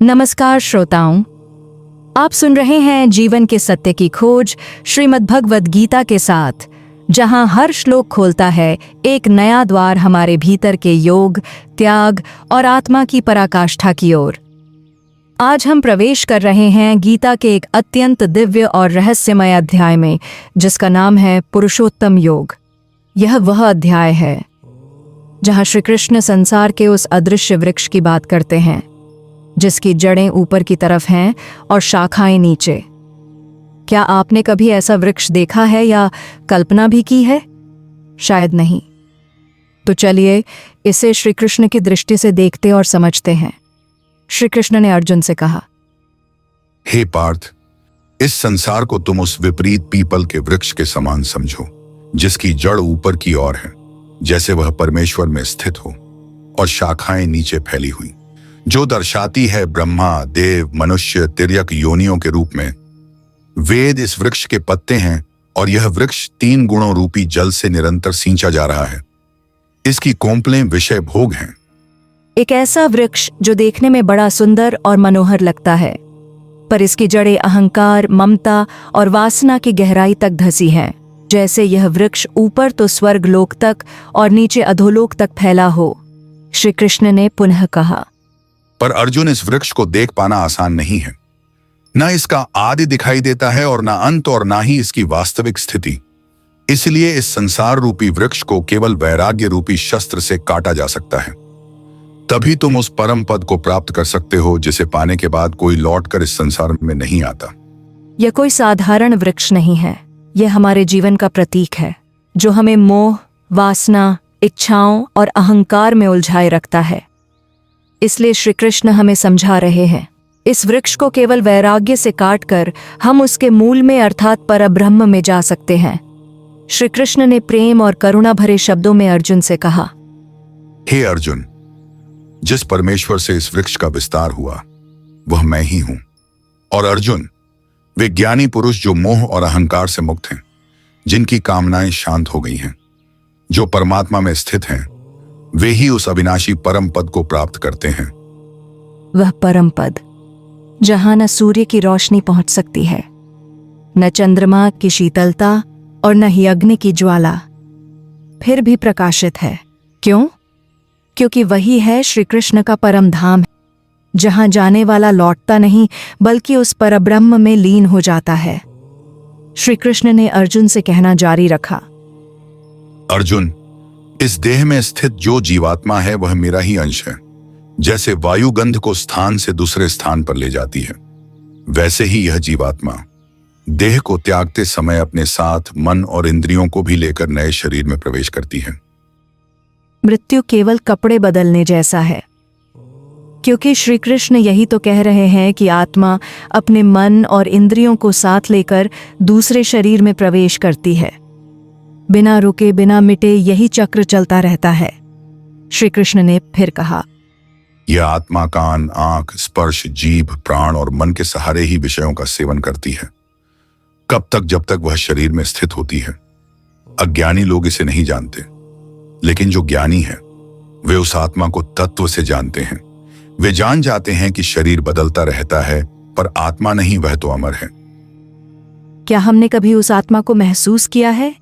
नमस्कार श्रोताओं, आप सुन रहे हैं जीवन के सत्य की खोज श्रीमद् भगवद गीता के साथ, जहां हर श्लोक खोलता है एक नया द्वार हमारे भीतर के योग, त्याग और आत्मा की पराकाष्ठा की ओर। आज हम प्रवेश कर रहे हैं गीता के एक अत्यंत दिव्य और रहस्यमय अध्याय में, जिसका नाम है पुरुषोत्तम योग। यह वह अध्याय है जहां श्री कृष्ण संसार के उस अदृश्य वृक्ष की बात करते हैं जिसकी जड़ें ऊपर की तरफ हैं और शाखाएं नीचे। क्या आपने कभी ऐसा वृक्ष देखा है या कल्पना भी की है? शायद नहीं। तो चलिए इसे श्री कृष्ण की दृष्टि से देखते और समझते हैं। श्री कृष्ण ने अर्जुन से कहा, हे पार्थ, इस संसार को तुम उस विपरीत पीपल के वृक्ष के समान समझो, जिसकी जड़ ऊपर की ओर है, जैसे वह परमेश्वर में स्थित हो, और शाखाएं नीचे फैली हुई, जो दर्शाती है ब्रह्मा, देव, मनुष्य, तिर्यक योनियों के रूप में। वेद इस वृक्ष के पत्ते हैं और यह वृक्ष 3 गुणों रूपी जल से निरंतर सींचा जा रहा है। इसकी कोंपलें विषय भोग हैं। एक ऐसा वृक्ष जो देखने में बड़ा सुंदर और मनोहर लगता है, पर इसकी जड़ें अहंकार, ममता और वासना की गहराई तक धसी हैं। जैसे यह वृक्ष ऊपर तो स्वर्ग लोक तक और नीचे अधोलोक तक फैला हो। श्री कृष्ण ने पुनः कहा, पर अर्जुन, इस वृक्ष को देख पाना आसान नहीं है। न इसका आदि दिखाई देता है और न अंत, और न ही इसकी वास्तविक स्थिति। इसलिए इस संसार रूपी वृक्ष को केवल वैराग्य रूपी शस्त्र से काटा जा सकता है। तभी तुम उस परम पद को प्राप्त कर सकते हो, जिसे पाने के बाद कोई लौटकर इस संसार में नहीं आता। यह कोई साधारण वृक्ष नहीं है। यह हमारे जीवन का प्रतीक है, जो हमें मोह, वासना, इच्छाओं और अहंकार में उलझाए रखता है। इसलिए श्री कृष्ण हमें समझा रहे हैं, इस वृक्ष को केवल वैराग्य से काटकर हम उसके मूल में अर्थात परब्रह्म में जा सकते हैं। श्री कृष्ण ने प्रेम और करुणा भरे शब्दों में अर्जुन से कहा, हे अर्जुन, जिस परमेश्वर से इस वृक्ष का विस्तार हुआ वह मैं ही हूं। और अर्जुन, वे ज्ञानी पुरुष जो मोह और अहंकार से मुक्त हैं, जिनकी कामनाएं शांत हो गई हैं, जो परमात्मा में स्थित हैं, वे ही उस अविनाशी परम पद को प्राप्त करते हैं। वह परम पद जहां न सूर्य की रोशनी पहुंच सकती है, न चंद्रमा की शीतलता और न ही अग्नि की ज्वाला, फिर भी प्रकाशित है। क्यों? क्योंकि वही है श्री कृष्ण का परम धाम, जहां जाने वाला लौटता नहीं बल्कि उस परब्रह्म में लीन हो जाता है। श्री कृष्ण ने अर्जुन से कहना जारी रखा, अर्जुन, इस देह में स्थित जो जीवात्मा है वह मेरा ही अंश है। जैसे वायु गंध को स्थान से दूसरे स्थान पर ले जाती है, वैसे ही यह जीवात्मा देह को त्यागते समय अपने साथ मन और इंद्रियों को भी लेकर नए शरीर में प्रवेश करती है। मृत्यु केवल कपड़े बदलने जैसा है, क्योंकि श्री कृष्ण यही तो कह रहे हैं कि आत्मा अपने मन और इंद्रियों को साथ लेकर दूसरे शरीर में प्रवेश करती है। बिना रुके, बिना मिटे यही चक्र चलता रहता है। श्री कृष्ण ने फिर कहा, यह आत्मा कान, आंख, स्पर्श, जीभ, प्राण और मन के सहारे ही विषयों का सेवन करती है। कब तक? जब तक वह शरीर में स्थित होती है। अज्ञानी लोग इसे नहीं जानते, लेकिन जो ज्ञानी है वे उस आत्मा को तत्व से जानते हैं। वे जान जाते हैं कि शरीर बदलता रहता है, पर आत्मा नहीं, वह तो अमर है। क्या हमने कभी उस आत्मा को महसूस किया है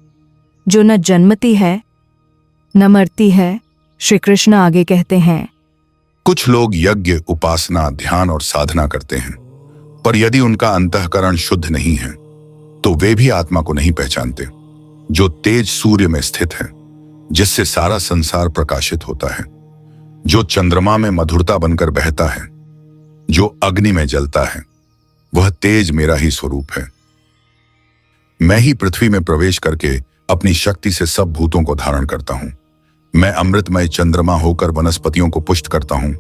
जो न जन्मती है न मरती है? श्री कृष्ण आगे कहते हैं, कुछ लोग यज्ञ, उपासना, ध्यान और साधना करते हैं, पर यदि उनका अंतःकरण शुद्ध नहीं है तो वे भी आत्मा को नहीं पहचानते, जो तेज सूर्य में स्थित है, जिससे सारा संसार प्रकाशित होता है, जो चंद्रमा में मधुरता बनकर बहता है, जो अग्नि में जलता है। वह तेज मेरा ही स्वरूप है। मैं ही पृथ्वी में प्रवेश करके अपनी शक्ति से सब भूतों को धारण करता हूं। मैं अमृतमय चंद्रमा होकर वनस्पतियों को पुष्ट करता हूं।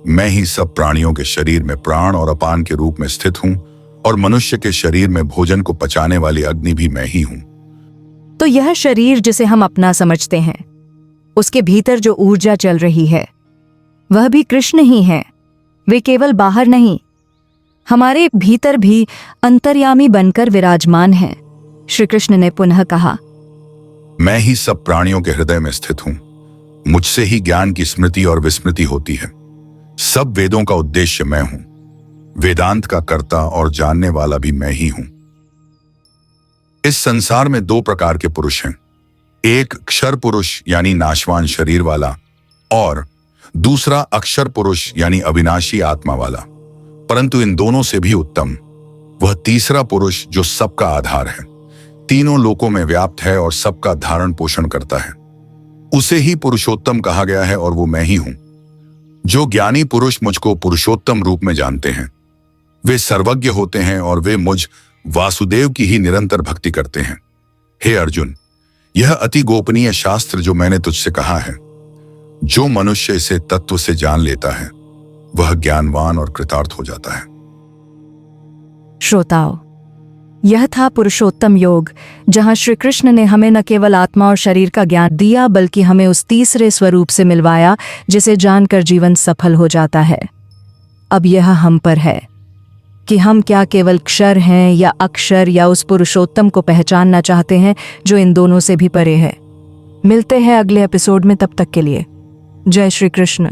मैं ही सब प्राणियों के शरीर में प्राण और अपान के रूप में स्थित हूं, और मनुष्य के शरीर में भोजन को पचाने वाली अग्नि भी मैं ही हूं। तो यह शरीर जिसे हम अपना समझते हैं, उसके भीतर जो ऊर्जा चल रही है वह भी कृष्ण ही है। वे केवल बाहर नहीं, हमारे भीतर भी अंतर्यामी बनकर विराजमान हैं। श्री कृष्ण ने पुनः कहा, मैं ही सब प्राणियों के हृदय में स्थित हूं। मुझसे ही ज्ञान की स्मृति और विस्मृति होती है। सब वेदों का उद्देश्य मैं हूं। वेदांत का कर्ता और जानने वाला भी मैं ही हूं। इस संसार में दो प्रकार के पुरुष हैं, एक क्षर पुरुष यानी नाशवान शरीर वाला और दूसरा अक्षर पुरुष यानी अविनाशी आत्मा वाला। परंतु इन दोनों से भी उत्तम वह तीसरा पुरुष जो सबका आधार है, तीनों लोकों में व्याप्त है और सबका धारण पोषण करता है। उसे ही पुरुषोत्तम कहा गया है और वो मैं ही हूं। जो ज्ञानी पुरुष मुझको पुरुषोत्तम रूप में जानते हैं वे सर्वज्ञ होते हैं और वे मुझ वासुदेव की ही निरंतर भक्ति करते हैं। हे अर्जुन, यह अति गोपनीय शास्त्र जो मैंने तुझसे कहा है, जो मनुष्य इसे तत्व से जान लेता है वह ज्ञानवान और कृतार्थ हो जाता है। श्रोताओं, यह था पुरुषोत्तम योग, जहां श्री कृष्ण ने हमें न केवल आत्मा और शरीर का ज्ञान दिया बल्कि हमें उस तीसरे स्वरूप से मिलवाया जिसे जानकर जीवन सफल हो जाता है। अब यह हम पर है कि हम क्या केवल क्षर हैं या अक्षर या उस पुरुषोत्तम को पहचानना चाहते हैं जो इन दोनों से भी परे है। मिलते हैं अगले एपिसोड में, तब तक के लिए जय श्री कृष्ण।